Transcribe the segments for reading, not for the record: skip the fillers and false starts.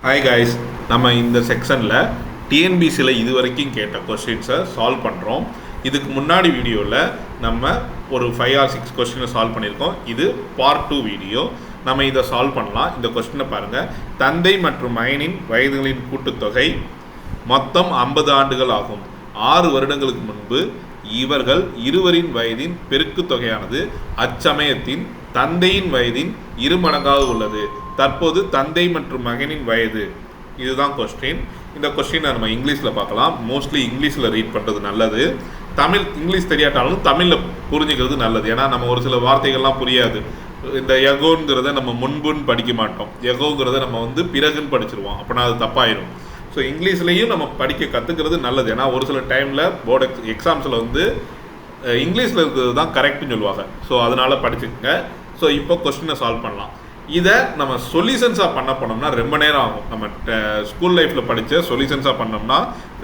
Hi guys, நம்ம இந்த செக்ஷனில் டிஎன்பிசியில் இது வரைக்கும் கேட்ட கொஸ்டின்ஸை சால்வ் பண்ணுறோம். இதுக்கு முன்னாடி வீடியோவில் நம்ம ஒரு 5 or 6 கொஸ்டினை சால்வ் பண்ணியிருக்கோம். இது பார்ட் 2 வீடியோ. நம்ம இதை சால்வ் பண்ணலாம். இந்த கொஸ்டினை பாருங்கள். தந்தை மற்றும் மகனின் வயதுகளின் கூட்டுத்தொகை மொத்தம் 50 ஆண்டுகள் ஆகும். 6 வருடங்களுக்கு முன்பு இவர்கள் இருவரின் வயதின் பெருக்கு தொகையானது அச்சமயத்தின் தந்தையின் வயதின் 2 மடங்காக உள்ளது. தற்போது தந்தை மற்றும் மகனின் வயது. இதுதான் கொஸ்டின். இந்த கொஸ்டினை நம்ம இங்கிலீஷில் பார்க்கலாம். மோஸ்ட்லி இங்கிலீஷில் ரீட் பண்ணுறது நல்லது. இங்கிலீஷ் தெரியாட்டாலும் தமிழில் புரிஞ்சுக்கிறது நல்லது. ஏன்னா நம்ம ஒரு சில வார்த்தைகள்லாம் புரியாது. இந்த எகோங்கிறத நம்ம முன்புன்னு படிக்க மாட்டோம். எகோங்கிறத நம்ம பிறகுன்னு படிச்சிருவோம். அப்படின்னா அது தப்பாயிடும். ஸோ இங்கிலீஷ்லேயும் நம்ம படிக்க கற்றுக்கிறது நல்லது. ஏன்னா ஒரு சில டைமில் போர்டு எக்ஸாம்ஸில் இங்கிலீஷில் இருக்கிறது தான் கரெக்டுன்னு சொல்லுவாங்க. ஸோ அதனால் படிச்சுக்கங்க. ஸோ இப்போ கொஸ்டினை சால்வ் பண்ணலாம். இதை நம்ம சொல்யூஷன்ஸாக பண்ண போனோம்னா ரொம்ப நேரம் ஆகும். நம்ம ஸ்கூல் லைஃப்பில் படித்த சொல்யூஷன்ஸாக பண்ணோம்னா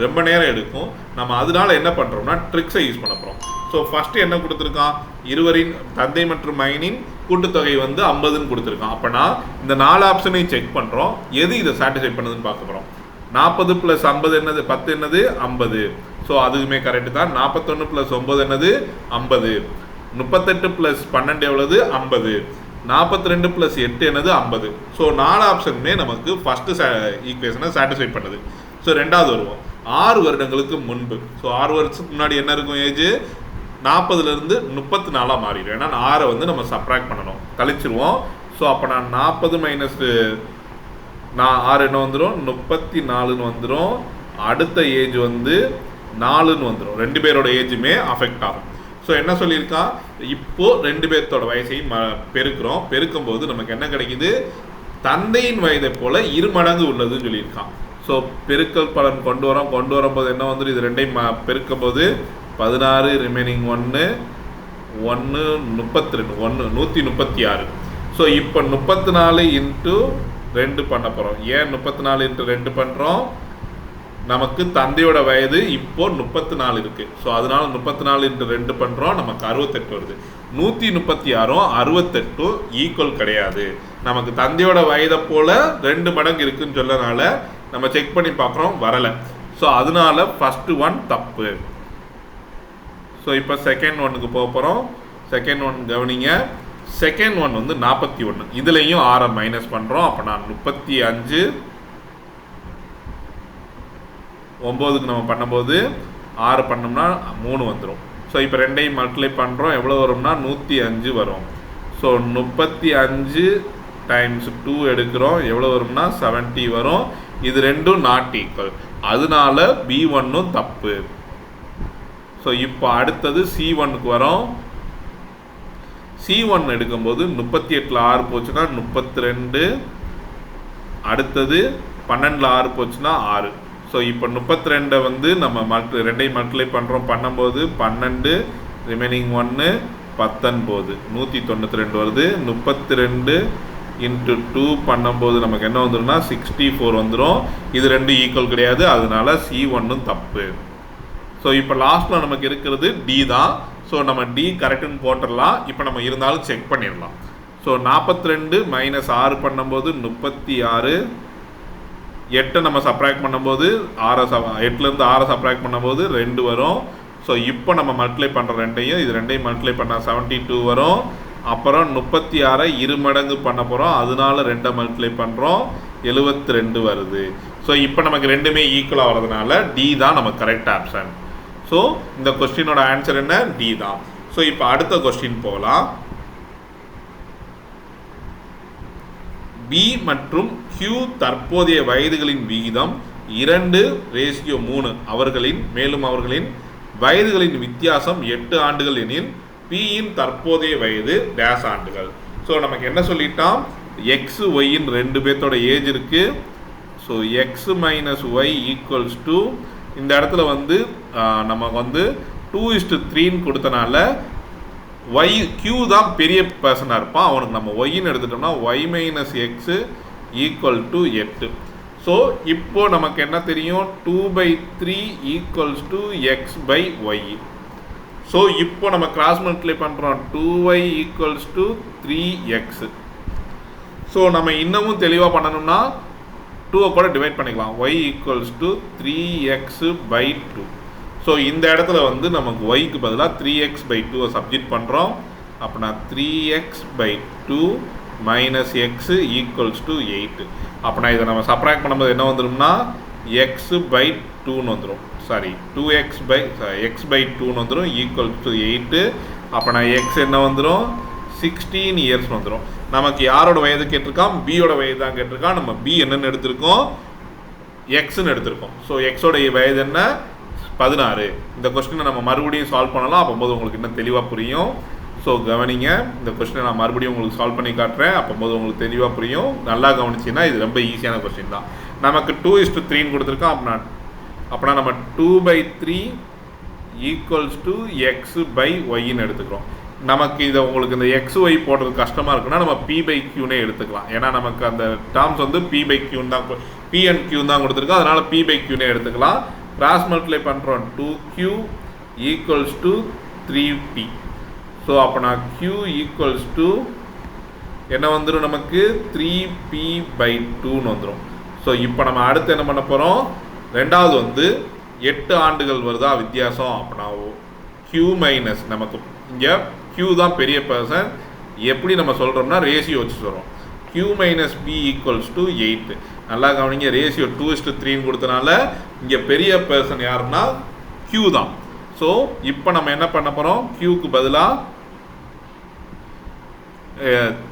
ரொம்ப நேரம் எடுக்கும். நம்ம அதனால என்ன பண்ணுறோம்னா ட்ரிக்ஸை யூஸ் பண்ண போகிறோம். ஸோ ஃபஸ்ட்டு என்ன கொடுத்துருக்கான்? இருவரின் தந்தை மற்றும் மகனின் கூட்டுத்தொகை 50ன்னு கொடுத்துருக்கான். அப்போனா இந்த 4 ஆப்ஷனையும் செக் பண்ணுறோம். எது இதை சாட்டிஸ்ஃபை பண்ணுதுன்னு பார்க்க போகிறோம். 40 + 50 என்னது? 10 என்னது? 50. ஸோ அதுவுமே கரெக்டு தான். 41 + 9 என்னது? 50. 38 + 12 எவ்வளவு? 50. 42 + 8 என்னது? 50. ஸோ 4 ஆப்ஷனுமே நமக்கு ஃபஸ்ட்டு ஈக்குவேஷனை சாட்டிஸ்ஃபை பண்ணுது. ஸோ ரெண்டாவது வருவோம். 6 வருடங்களுக்கு முன்பு. ஸோ 6 வருஷத்துக்கு முன்னாடி என்ன இருக்கும்? ஏஜ் 40லேருந்து 34 மாறிடும். ஏன்னா 6 நம்ம சப்ராக்ட் பண்ணணும், கழிச்சிருவோம். ஸோ அப்போ நான் 40 - 6 என்ன வந்துடும்? 34ன்னு வந்துடும். அடுத்த ஏஜ் 4ன்னு வந்துடும். 2 பேரோட ஏஜுமே அஃபெக்ட் ஆகும். ஸோ என்ன சொல்லியிருக்கா? இப்போது 2 பேர்த்தோட வயசையும் பெருக்கிறோம். பெருக்கும்போது நமக்கு என்ன கிடைக்குது? தந்தையின் வயதை போல் 2 மடங்கு உள்ளதுன்னு சொல்லியிருக்கான். ஸோ பெருக்கல் பலன் கொண்டு வரும்போது என்ன வந்துடும்? இது ரெண்டையும் பெருக்கும்போது 16 ரிமைனிங் 1 32 136. ஸோ இப்போ 34 × 2 பண்ண போகிறோம். ஏன் 34 × 2 பண்ணுறோம்? நமக்கு தந்தையோட வயது இப்போ 34 இருக்குது. ஸோ அதனால 34 × 2 பண்ணுறோம். நமக்கு 68 வருது. 136ம் 68ம் ஈக்குவல் கிடையாது. நமக்கு தந்தையோட வயதை போல் 2 மடங்கு இருக்குன்னு சொல்லனால நம்ம செக் பண்ணி பார்க்குறோம், வரலை. ஸோ அதனால ஃபஸ்ட்டு 1 தப்பு. ஸோ இப்போ செகண்ட் 1க்கு போக போகிறோம். செகண்ட் 1 கவனிங்க. செகண்ட் 1 41. இதுலேயும் 6 மைனஸ் பண்ணுறோம். அப்போ நான் 35 9க்கு நம்ம பண்ணும்போது 6 பண்ணோம்னா 3 வந்துடும். ஸோ இப்போ ரெண்டையும் மல்டிப்ளை பண்ணுறோம். எவ்வளோ வரும்னா 105 வரும். ஸோ 35 × 2 எடுக்கிறோம். எவ்வளோ வரும்னா 70 வரும். இது ரெண்டும் நாட் ஈக்குவல். அதனால B1ம் தப்பு. ஸோ இப்போ அடுத்தது C1க்கு வரோம். C1 எடுக்கும்போது 38ல் 6 போச்சுன்னா 32. அடுத்தது 12ல் 6 போச்சுன்னா 6. ஸோ இப்போ 32 நம்ம ரெண்டையும் மல்டிப்ளை பண்ணும்போது 12 ரிமைனிங் 1 19 192 வருது. 32 × 2 பண்ணும்போது நமக்கு என்ன வந்துடும்னா 64 வந்துடும். இது ரெண்டும் ஈக்குவல் கிடையாது. அதனால C1ம் தப்பு. ஸோ இப்போ லாஸ்ட்டில் நமக்கு இருக்கிறது D தான். ஸோ நம்ம D கரெக்டுன்னு போட்டுடலாம். இப்போ நம்ம இருந்தாலும் செக் பண்ணிடலாம். ஸோ 42 - 6 பண்ணும்போது 36. 8 நம்ம சப்ராக்ட் பண்ணும்போது 8லேருந்து 6 சப்ராக்ட் பண்ணும்போது 2 வரும். ஸோ இப்போ நம்ம மல்டிப்ளை பண்ணுற இது ரெண்டையும் மல்டிப்ளை பண்ணால் 72 வரும். அப்புறம் 36 2 மடங்கு பண்ண போகிறோம். அதனால 2 மல்டிப்ளை பண்ணுறோம். 72 வருது. ஸோ இப்போ நமக்கு ரெண்டுமே ஈக்குவலாக வர்றதுனால D தான் நமக்கு கரெக்ட் ஆப்ஷன். ஸோ இந்த கொஸ்டினோட ஆன்சர் என்ன? D தான். ஸோ இப்போ அடுத்த கொஸ்டின் போகலாம். B மற்றும் Q தற்போதைய வயதுகளின் விகிதம் 2:3. மேலும் அவர்களின் வயதுகளின் வித்தியாசம் 8 ஆண்டுகள் எனில் Pயின் தற்போதைய வயது டேஸ் ஆண்டுகள். ஸோ நமக்கு என்ன சொல்லிட்டான்? X Yயின் 2 பேர்த்தோட ஏஜ் இருக்கு. ஸோ X - Y = இந்த இடத்துல நமக்கு 2:3ன்னு கொடுத்தனால Q தான் பெரிய பர்சனாக இருப்பான். அவனுக்கு நம்ம Yன்னு எடுத்துட்டோம்னா Y - X = 8. ஸோ இப்போ நமக்கு என்ன தெரியும்? 2/3 = X/Y. ஸோ இப்போ நம்ம கிராஸ் மல்டிப்ளை பண்ணுறோம். 2Y = 3X. ஸோ நம்ம இன்னமும் தெளிவாக பண்ணணும்னா 2 கூட டிவைட் பண்ணிக்கலாம். y equals to 3x/2. So இந்த இடத்துல வந்து நமக்கு yக்கு பதிலாக 3x/2 சப்ஜெக்ட் பண்ணுறோம். அப்படின்னா 3x/2 minus X equals to 8. அப்படின்னா இதை நம்ம சப்ராக்ட் பண்ணும்போது என்ன வந்துடும்னா x/2ன்னு வந்துடும். சாரி 2x/2ன்னு வந்துடும் ஈக்குவல்ஸ் டு 8. அப்படின்னா எக்ஸ் என்ன வந்துடும் 16 இயர்ஸ் வந்துடும். நமக்கு யாரோட வயது கேட்டிருக்கான், பியோட வயது தான் கேட்டிருக்கான். நம்ம பி என்னன்னு எடுத்திருக்கோம், எக்ஸ்ன்னு எடுத்திருக்கோம். ஸோ எக்ஸோட வயது என்ன 16. இந்த கொஸ்டினை நம்ம மறுபடியும் சால்வ் பண்ணலாம். அப்போது உங்களுக்கு இன்னும் தெளிவாக புரியும். ஸோ கவனிங்க, இந்த கொஸ்டினை நான் மறுபடியும் உங்களுக்கு சால்வ் பண்ணி காட்டுறேன். அப்போது உங்களுக்கு தெளிவாக புரியும். நல்லா கவனிச்சின்னா இது ரொம்ப ஈஸியான கொஸ்டின் தான். நமக்கு 2:3 கொடுத்துருக்கோம். அப்படின்னா நம்ம 2/3 ஈக்குவல்ஸ் டு x/yன்னு எடுத்துக்கிறோம். நமக்கு இதை உங்களுக்கு இந்த XY போடுறது கஷ்டமாக இருக்குன்னா நம்ம P/Qனே எடுத்துக்கலாம். ஏன்னா நமக்கு அந்த டேர்ம்ஸ் வந்து P/Q தான், P and Q தான் கொடுத்துருக்கோம். அதனால் P/Qனே எடுத்துக்கலாம். கிராஸ் மல்டிப்ளை பண்ணுறோம். 2Q equals to 3P. So அப்போ நான் Q ஈக்குவல்ஸ் டு என்ன வந்துடும், நமக்கு 3P/2ன்னு வந்துடும். ஸோ இப்போ நம்ம அடுத்து என்ன பண்ண போகிறோம், ரெண்டாவது வந்து 8 ஆண்டுகள் வருதா வித்தியாசம். அப்படின்னா Q மைனஸ் நமக்கு இங்கே Q தான் பெரிய பர்சன். எப்படி நம்ம சொல்கிறோம்னா ரேஷியோ வச்சு சொல்கிறோம். Q minus P equals to 8. நல்லா கவனிங்க, ரேஷியோ 2:3ன்னு கொடுத்தனால இங்கே பெரிய பர்சன் யாருன்னா Q தான். ஸோ இப்போ நம்ம என்ன பண்ண போகிறோம், Qக்கு பதிலாக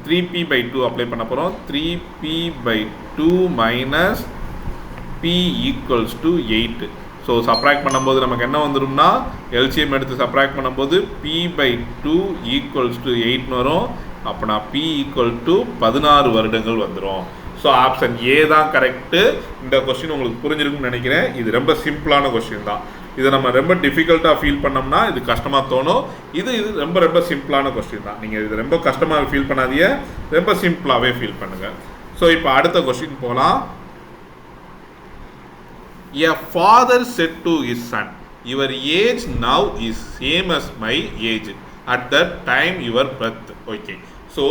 3P/2 அப்ளை பண்ண போகிறோம். 3P/2 minus P equals to 8. So subtract பண்ணும்போது நமக்கு என்ன வந்துடும்னா எல்சிஎம் எடுத்து சப்ராக்ட் பண்ணும்போது P/2 ஈக்குவல்ஸ் டு 8 வரும். அப்படின்னா P ஈக்குவல் டு 16 வருடங்கள் வந்துடும். ஸோ ஆப்ஷன் ஏ தான் கரெக்டு. இந்த கொஸ்டின் உங்களுக்கு புரிஞ்சிருக்குன்னு நினைக்கிறேன். இது ரொம்ப சிம்பிளான கொஸ்டின் தான். இதை நம்ம ரொம்ப டிஃபிகல்ட்டாக ஃபீல் பண்ணோம்னா இது கஷ்டமாக தோணும். இது ரொம்ப ரொம்ப சிம்பிளான கொஸ்டின் தான். நீங்கள் இது ரொம்ப கஷ்டமாக ஃபீல் பண்ணாதீங்க, ரொம்ப சிம்பிளாகவே ஃபீல் பண்ணுங்கள். ஸோ இப்போ அடுத்த கொஸ்டின் போகலாம். A father said to his son, "Your age now is same as my age at the time your birth." Okay. So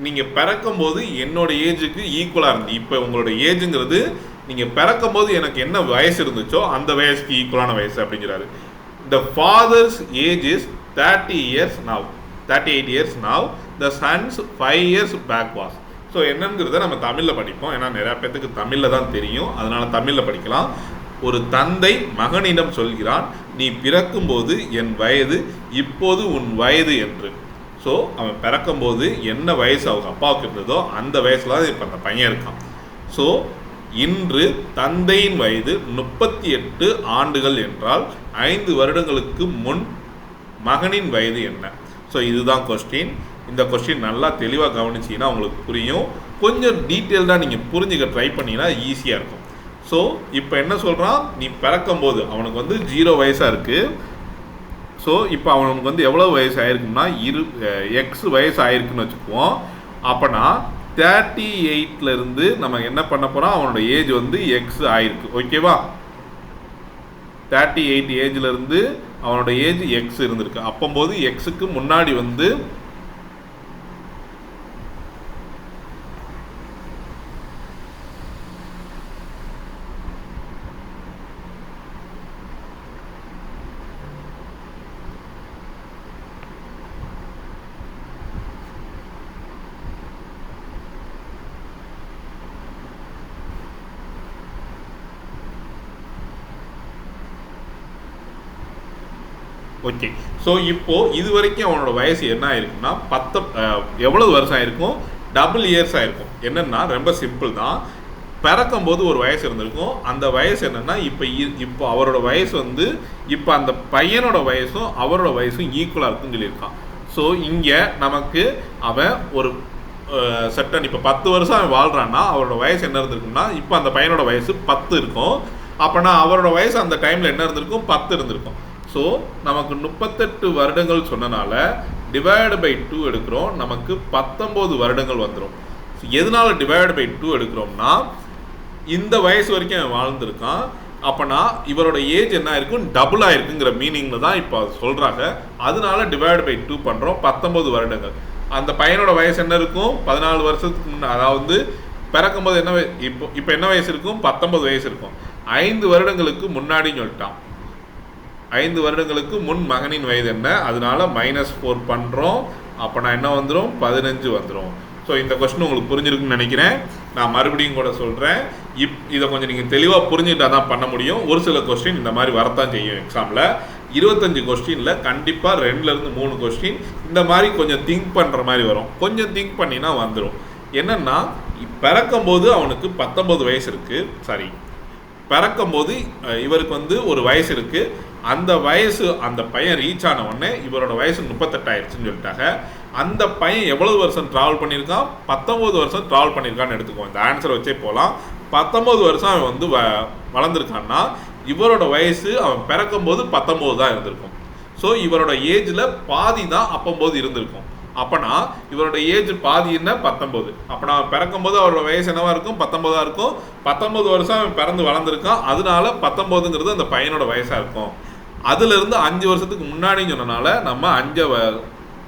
நீங்கள் பிறக்கும்போது என்னோட ஏஜுக்கு ஈக்குவலாக இருந்து, இப்போ உங்களோட ஏஜுங்கிறது நீங்கள் பிறக்கும்போது எனக்கு என்ன வயசு இருந்துச்சோ அந்த வயசுக்கு ஈக்குவலான வயசு அப்படிங்கிறாரு. The father's age is 30 years now, 38 years now. The son's 5 years back was. So என்னங்கிறத நம்ம தமிழில் படிப்போம். ஏன்னா நிறையா பேர்த்துக்கு தமிழில் தான் தெரியும், அதனால் தமிழில் படிக்கலாம். ஒரு தந்தை மகனிடம் சொல்கிறான், நீ பிறக்கும்போது என் வயது இப்போது உன் வயது என்று. ஸோ அவன் பிறக்கும்போது என்ன வயசு அவங்க அப்பாவுக்கு இருந்ததோ அந்த வயசில் தான் இப்போ அந்த பையன் இருக்கான். ஸோ இன்று தந்தையின் வயது 38 ஆண்டுகள் என்றால் 5 வருடங்களுக்கு முன் மகனின் வயது என்ன? ஸோ இதுதான் கொஸ்டின். இந்த கொஸ்டின் நல்லா தெளிவாக கவனிச்சிங்கன்னா உங்களுக்கு புரியும். கொஞ்சம் டீட்டெயில்டாக நீங்கள் புரிஞ்சுக்க ட்ரை பண்ணிங்கன்னா ஈஸியாக இருக்கும். ஸோ இப்போ என்ன சொல்கிறான், நீ பிறக்கும்போது அவனுக்கு வந்து 0 வயசாக இருக்குது. ஸோ இப்போ அவனுக்கு வந்து எவ்வளோ வயசு ஆயிருக்குன்னா எக்ஸ் வயசு ஆயிருக்குன்னு வச்சுக்குவோம். அப்போனா 38லேருந்து நம்ம என்ன பண்ண போகிறோம், அவனோட ஏஜ் வந்து எக்ஸ் ஆயிருக்கு. ஓகேவா, 38 ஏஜ்லேருந்து அவனோட ஏஜ் எக்ஸ் இருந்திருக்கு. அப்போம்போது எக்ஸுக்கு முன்னாடி வந்து ஓகே. ஸோ இப்போது இது வரைக்கும் அவனோட வயசு என்ன ஆயிருக்குன்னா எவ்வளவு வருஷம் ஆயிருக்கும், டபுள் இயர்ஸ் ஆயிருக்கும். என்னென்னா ரொம்ப சிம்பிள் தான். பிறக்கும்போது ஒரு வயசு இருந்திருக்கும். அந்த வயசு என்னென்னா இப்போ அவரோட வயசு வந்து இப்போ அந்த பையனோட வயசும் அவரோட வயசும் ஈக்குவலாக இருக்குன்னு சொல்லியிருக்கான். ஸோ இங்கே நமக்கு அவன் ஒரு செட்டன் இப்போ 10 வருஷம் அவன் வாழ்கிறான்னா அவரோட வயசு என்ன இருந்திருக்குன்னா இப்போ அந்த பையனோட வயசு 10 இருக்கும். அப்போனா அவரோட வயசு அந்த டைமில் என்ன இருந்திருக்கும், 10 இருந்திருக்கும். ஸோ நமக்கு 38 வருடங்கள் சொன்னனால டிவைடு பை 2 எடுக்கிறோம். நமக்கு 19 வருடங்கள் வந்துடும். எதனால டிவைடு பை 2 எடுக்கிறோம்னா இந்த வயசு வரைக்கும் அவன் வாழ்ந்துருக்கான். அப்போனா இவரோட ஏஜ் என்ன இருக்கும், டபுள் ஆயிருக்குங்கிற மீனிங்கில் தான் இப்போ சொல்கிறாங்க. அதனால டிவைடு பை 2 பண்ணுறோம். 19 வருடங்கள். அந்த பையனோட வயசு என்ன இருக்கும், 14 வருஷத்துக்கு முன்னே, அதாவது பிறக்கும்போது என்ன இப்போ என்ன வயசு இருக்கும்? 19 வயசு இருக்கும். 5 வருடங்களுக்கு முன்னாடின்னு சொல்லிட்டான். 5 வருடங்களுக்கு முன் மகனின் வயது என்ன? அதனால -4 பண்ணுறோம். அப்போ நான் என்ன வந்துடும்? 15 வந்துடும். ஸோ இந்த கொஸ்டின் உங்களுக்கு புரிஞ்சிருக்குன்னு நினைக்கிறேன். நான் மறுபடியும் கூட சொல்கிறேன். இதை கொஞ்சம் நீங்கள் தெளிவாக புரிஞ்சுக்கிட்டா தான் பண்ண முடியும். ஒரு சில கொஸ்டின் இந்த மாதிரி வரத்தான் செய்யும் எக்ஸாமில். 25 கொஸ்டினில் கண்டிப்பாக 2லேருந்து 3 கொஸ்டின் இந்த மாதிரி கொஞ்சம் திங்க் பண்ணுற மாதிரி வரும். கொஞ்சம் திங்க் பண்ணினா வந்துடும். என்னென்னா பிறக்கும்போது அவனுக்கு 19 வயசு இருக்குது. சாரி, பிறக்கும்போது இவருக்கு வந்து ஒரு வயசு இருக்குது. அந்த வயசு அந்த பையன் ரீச் ஆன உடனே இவரோட வயசு 38 ஆயிடுச்சுன்னு சொல்லிட்டாங்க. அந்த பையன் எவ்வளவு வருஷம் ட்ராவல் பண்ணியிருக்கான்? 19 வருஷம் ட்ராவல் பண்ணியிருக்கான்னு எடுத்துக்குவோம். இந்த ஆன்சரை வச்சே போகலாம். 19 வருஷம் அவன் வந்து வளர்ந்துருக்கான்னா இவரோட வயசு அவன் பிறக்கும்போது 19 தான் இருந்திருக்கும். ஸோ இவரோட ஏஜில் பாதி தான் அப்போம்போது இருந்திருக்கும். அப்போனா இவரோட ஏஜ் பாதி என்ன? 19. அப்போனா பிறக்கும்போது அவரோட வயசு என்னவா இருக்கும்? 19 இருக்கும். 19 வருஷம் அவன் பிறந்து வளர்ந்துருக்கான். அதனால 19ங்கிறது அந்த பையனோட வயசாக இருக்கும். அதுலேருந்து 5 வருஷத்துக்கு முன்னாடின்னு சொன்னனால நம்ம 5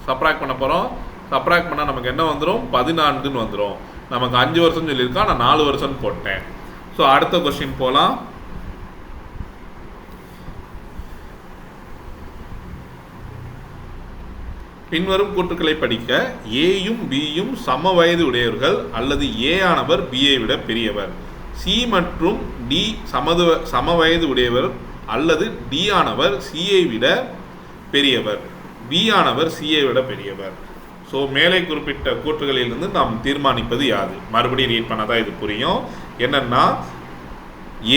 சப்ராக்ட் பண்ண போகிறோம். சப்ராக்ட் பண்ணால் நமக்கு என்ன வந்துடும்? 14ன்னு வந்துடும். நமக்கு 5 வருஷம்னு சொல்லியிருக்கான், நான் 4 வருஷம்னு போட்டேன். ஸோ அடுத்த கொஸ்டின் போகலாம். பின்வரும் கூற்றுக்களை படிக்க. ஏயும் பியும் சம வயது உடையவர்கள் அல்லது ஏ ஆனவர் பியை விட பெரியவர். சி மற்றும் டி சம வயது உடையவர் அல்லது டி ஆனவர் சியை விட பெரியவர். பி ஆனவர் சியை விட பெரியவர். ஸோ மேலே குறிப்பிட்ட கூற்றுகளிலிருந்து நாம் தீர்மானிப்பது யாது? மறுபடியும் ரீட் பண்ணாதான் இது புரியும். என்னன்னா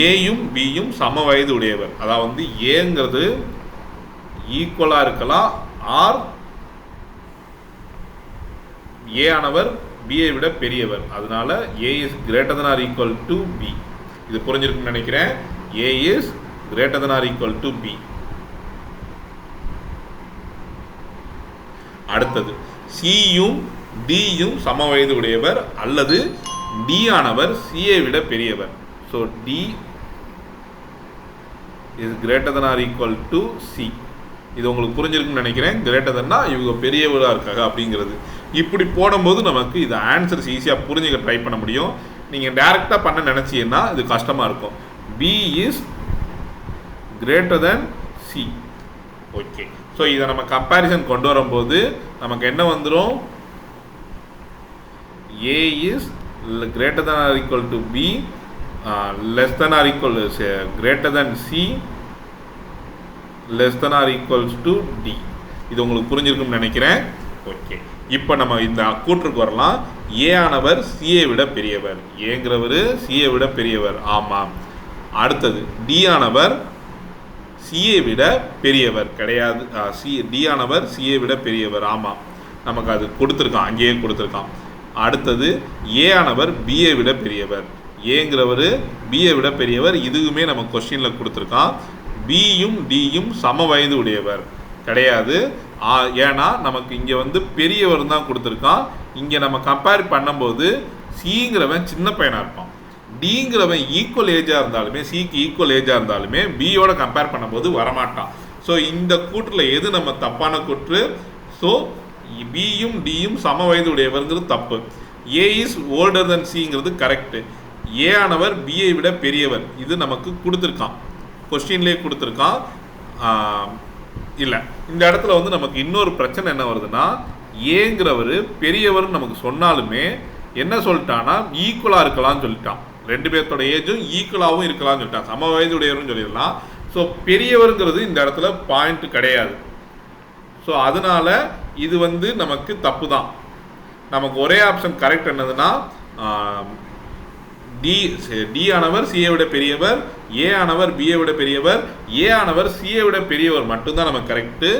ஏயும் பியும் சம வயது உடையவர், அதாவது ஏங்கிறது ஈக்குவலாக இருக்கலாம், ஆர் ஏ ஆனவர் பியை விட பெரியவர். அதனால A is greater than or equal to B. இது புரிஞ்சிருக்குன்னு நினைக்கிறேன். A is greater than or equal to B. அடுத்தது சியும் டியும் சம வயது உடையவர் அல்லது டி ஆனவர் சியை விட பெரியவர். So D is greater than or equal to C. இது உங்களுக்கு புரிஞ்சிருக்குன்னு நினைக்கிறேன். கிரேட்டர் தன்னா இவங்க பெரியவராக இருக்காங்க அப்படிங்கிறது. இப்படி போடும்போது நமக்கு இது ஆன்சர்ஸ் ஈஸியாக புரிஞ்சுக்க ட்ரை பண்ண முடியும். நீங்கள் டைரெக்டாக பண்ண நினச்சிங்கன்னா இது கஷ்டமாக இருக்கும். B is greater than C. Okay, so இதை நம்ம கம்பேரிசன் கொண்டு வரும்போது நமக்கு என்ன வந்துடும்? A is greater than or equal to B, less than or equal greater than C, less than or equals to D. இது உங்களுக்கு புரிஞ்சிருக்கும்னு நினைக்கிறேன். ஓகே, இப்போ நம்ம இந்த கூற்றுக்கு வரலாம். ஏ ஆனவர் சியை விட பெரியவர். ஏங்கிறவர் சியை விட பெரியவர், ஆமாம். அடுத்தது டி ஆனவர் சியை விட பெரியவர் கிடையாது. டி ஆனவர் சியை விட பெரியவர், ஆமாம். நமக்கு அது கொடுத்துருக்கான், அங்கேயே கொடுத்துருக்கான். அடுத்தது ஏ ஆனவர் பியை விட பெரியவர். ஏங்கிறவர் பியை விட பெரியவர், இதுவுமே நம்ம கொஸ்டினில் கொடுத்துருக்கான். பியும் டியும் சம வயது உடையவர் கிடையாது. ஏன்னா நமக்கு இங்கே வந்து பெரியவர் தான் கொடுத்துருக்கான். இங்கே நம்ம கம்பேர் பண்ணும்போது சிங்கிறவன் சின்ன பையனாக இருப்பான், டிங்கிறவன் ஈக்குவல் ஏஜாக இருந்தாலுமே, சிக்கு ஈக்குவல் ஏஜாக இருந்தாலுமே பியோட கம்பேர் பண்ணும்போது வரமாட்டான். ஸோ இந்த கூற்றில் எது நம்ம தப்பான கூற்று? ஸோ பியும் டியும் சம வயது உடையவர்ங்கிறது தப்பு. ஏ இஸ் ஓல்டர் தென் சிங்கிறது கரெக்டு. ஏ ஆனவர் பியை விட பெரியவர், இது நமக்கு கொடுத்துருக்கான், கொஸ்டின்லேயே கொடுத்துருக்கான். இல்லை, இந்த இடத்துல வந்து நமக்கு இன்னொரு பிரச்சனை என்ன வருதுன்னா, ஏங்கிறவர் பெரியவர் நமக்கு சொன்னாலுமே என்ன சொல்லிட்டான்னா ஈக்குவலாக இருக்கலாம்னு சொல்லிட்டான். 2 பேர்த்தோட ஏஜும் ஈக்குவலாகவும் இருக்கலாம்னு சொல்லிட்டான். சம வயது உடையவர்னு சொல்லிடலாம். ஸோ பெரியவருங்கிறது இந்த இடத்துல பாயிண்ட் கிடையாது. ஸோ அதனால இது வந்து நமக்கு தப்பு தான். நமக்கு ஒரே ஆப்ஷன் கரெக்ட் என்னதுன்னா டி ஆனவர் சியை விட பெரியவர், ஏ ஆனவர் பியை விட பெரியவர், ஏ ஆனவர் சியை விட பெரியவர் மட்டும்தான் நமக்கு கரெக்டு.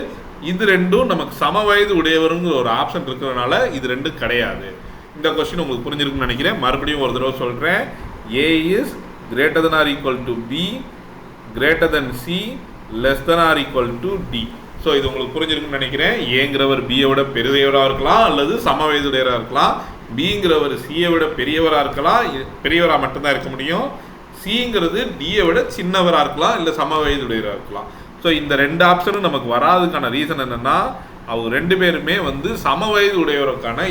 இது ரெண்டும் நமக்கு சம வயது உடையவருங்கிற ஒரு ஆப்ஷன் இருக்கிறதுனால இது ரெண்டும் கிடையாது. இந்த கொஸ்டின் உங்களுக்கு புரிஞ்சிருக்குன்னு நினைக்கிறேன். மறுபடியும் ஒரு தடவை சொல்கிறேன். A is greater than or equal to B, greater than C, less than or equal to D. So இது உங்களுக்கு புரிஞ்சிருக்குன்னு நினைக்கிறேன். ஏங்கிறவர் பியை விட பெரியவராக இருக்கலாம் அல்லது சம வயது உடையவராக இருக்கலாம். பிங்கிறவர் சியை விட பெரியவராக இருக்கலாம், பெரியவராக மட்டும்தான் இருக்க முடியும். சிங்கிறது டியை விட சின்னவராக இருக்கலாம், இல்லை சம வயது உடையவராக இருக்கலாம். ஸோ இந்த 2 ஆப்ஷனும் நமக்கு வராதுக்கான ரீசன் என்னென்னா, அவங்க 2 பேருமே வந்து சம வயது உடையவருக்கான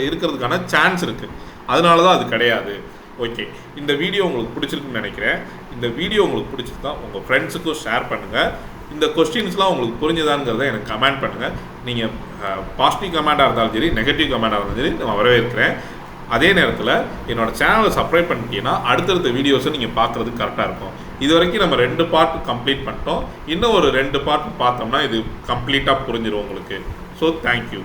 இருக்கிறதுக்கான சான்ஸ் இருக்குது. அதனால தான் அது கிடையாது. ஓகே, இந்த வீடியோ உங்களுக்கு பிடிச்சிருக்குன்னு நினைக்கிறேன். இந்த வீடியோ உங்களுக்கு பிடிச்சிருந்தா உங்கள் ஃப்ரெண்ட்ஸுக்கும் ஷேர் பண்ணுங்கள். இந்த கொஸ்டின்ஸ்லாம் உங்களுக்கு புரிஞ்சுதாங்கிறத எனக்கு கமெண்ட் பண்ணுங்கள். நீங்கள் பாசிட்டிவ் கமெண்ட்டாக இருந்தாலும் சரி, நெகட்டிவ் கமெண்ட்டாக இருந்தாலும் சரி, நான் வரவேற்கிறேன். அதே நேரத்தில் என்னோடய சேனலை சப்ஸ்கிரைப் பண்ணிட்டீங்கன்னா அடுத்தடுத்த வீடியோஸை நீங்கள் பார்க்குறதுக்கு கரெக்டாக இருக்கும். இது வரைக்கும் நம்ம 2 பார்ட் கம்ப்ளீட் பண்ணிட்டோம். இன்னும் ஒரு 2 பார்ட் பார்த்தோம்னா இது கம்ப்ளீட்டாக புரிஞ்சிடும் உங்களுக்கு. So thank you.